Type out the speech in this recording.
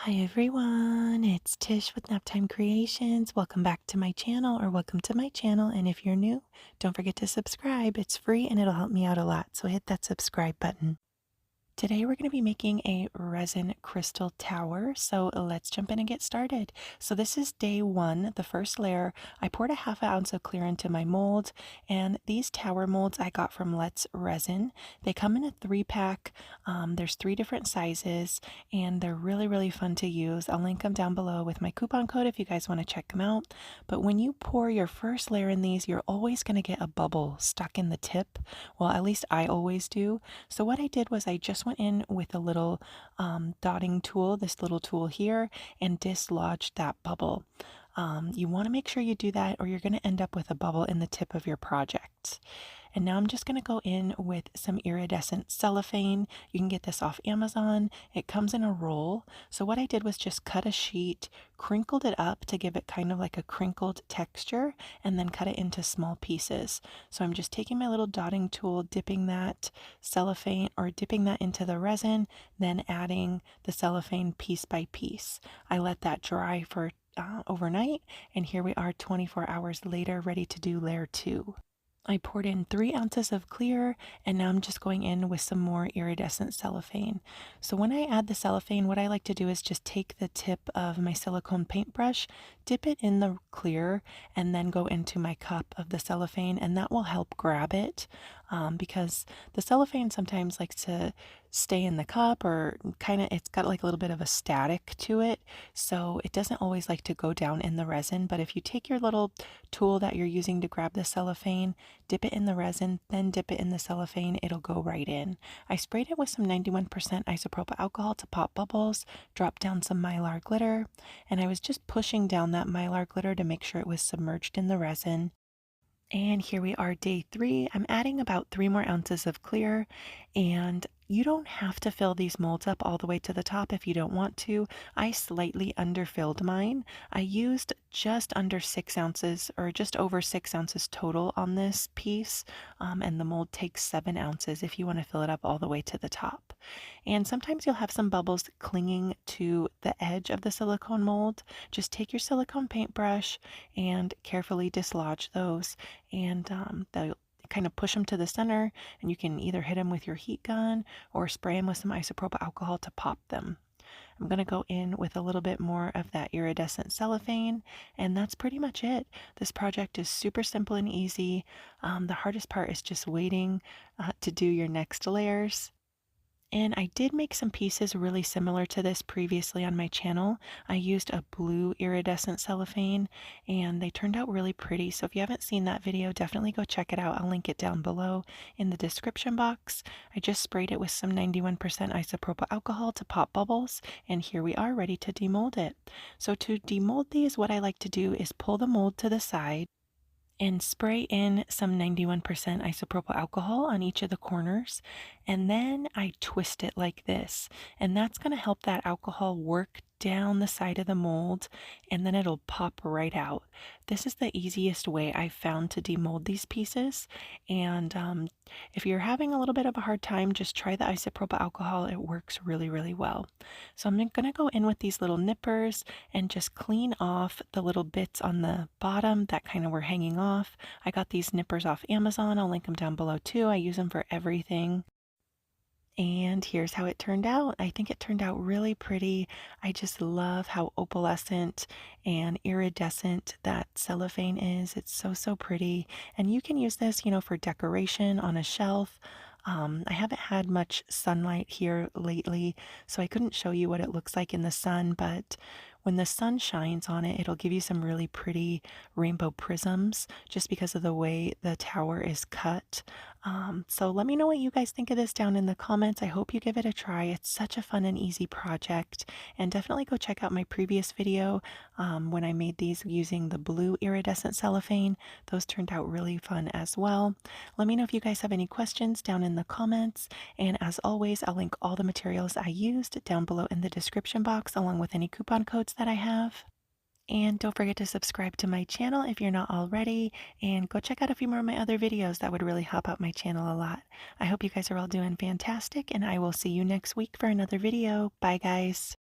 Hi everyone, it's Tish with Naptime Creations. Welcome back to my channel, or welcome to my channel. And if you're new, don't forget to subscribe. It's free and it'll help me out a lot. So hit that subscribe button. Today we're going to be making a resin crystal tower, so let's jump in and get started. So this is day one, the first layer. I poured a ½ ounce of clear into my mold, and these tower molds I got from Let's Resin. They come in a 3-pack. There's 3 different sizes, and they're really fun to use. I'll link them down below with my coupon code if you guys want to check them out. But when you pour your first layer in these, you're always going to get a bubble stuck in the tip. Well, at least I always do. So what I did was I just went in with a little dotting tool, this little tool here, and dislodged that bubble. You want to make sure you do that, or you're going to end up with a bubble in the tip of your project. And now I'm just going to go in with some iridescent cellophane. You can get this off Amazon. It comes in a roll. So what I did was just cut a sheet, crinkled it up to give it kind of like a crinkled texture, and then cut it into small pieces. So I'm just taking my little dotting tool, dipping that cellophane or dipping that into the resin, then adding the cellophane piece by piece. I let that dry for overnight, and here we are 24 hours later, ready to do layer 2. I poured in 3 ounces of clear, and now I'm just going in with some more iridescent cellophane. So when I add the cellophane, what I like to do is just take the tip of my silicone paintbrush, dip it in the clear, and then go into my cup of the cellophane, and that will help grab it, because the cellophane sometimes likes to stay in the cup, or it's got like a little bit of a static to it, so it doesn't always like to go down in the resin. But if you take your little tool that you're using to grab the cellophane, dip it in the resin, then dip it in the cellophane, it'll go right in. I sprayed it with some 91% isopropyl alcohol to pop bubbles, dropped down some mylar glitter, and I was just pushing down that mylar glitter to make sure it was submerged in the resin. And here we are, day 3. I'm adding about 3 more ounces of clear, and you don't have to fill these molds up all the way to the top if you don't want to. I slightly underfilled mine. I used just under 6 ounces, or just over 6 ounces total on this piece, and the mold takes 7 ounces if you want to fill it up all the way to the top. And sometimes you'll have some bubbles clinging to the edge of the silicone mold. Just take your silicone paintbrush and carefully dislodge those, and they'll kind of push them to the center, and you can either hit them with your heat gun or spray them with some isopropyl alcohol to pop them. I'm going to go in with a little bit more of that iridescent cellophane, and that's pretty much it. This project is super simple and easy. The hardest part is just waiting to do your next layers. And I did make some pieces really similar to this previously on my channel. I used a blue iridescent cellophane, and they turned out really pretty. So if you haven't seen that video, definitely go check it out. I'll link it down below in the description box. I just sprayed it with some 91% isopropyl alcohol to pop bubbles, and here we are ready to demold it. So to demold these, what I like to do is pull the mold to the side and spray in some 91% isopropyl alcohol on each of the corners, and then I twist it like this, and that's going to help that alcohol work down the side of the mold, and then it'll pop right out. This is the easiest way I've found to demold these pieces, and if you're having a little bit of a hard time, just try the isopropyl alcohol. It works really well. So I'm going to go in with these little nippers and just clean off the little bits on the bottom that kind of were hanging off. I got these nippers off Amazon. I'll link them down below too. I use them for everything. And here's how it turned out. I think it turned out really pretty. I just love how opalescent and iridescent that cellophane is. It's so pretty. And you can use this, for decoration on a shelf. I haven't had much sunlight here lately, so I couldn't show you what it looks like in the sun, but when the sun shines on it, it'll give you some really pretty rainbow prisms just because of the way the tower is cut. So let me know what you guys think of this down in the comments. I hope you give it a try. It's such a fun and easy project. And definitely go check out my previous video when I made these using the blue iridescent cellophane. Those turned out really fun as well. Let me know if you guys have any questions down in the comments. And as always, I'll link all the materials I used down below in the description box, along with any coupon codes that I have. And don't forget to subscribe to my channel if you're not already, and go check out a few more of my other videos. That would really help out my channel a lot. I hope you guys are all doing fantastic, and I will see you next week for another video. Bye guys.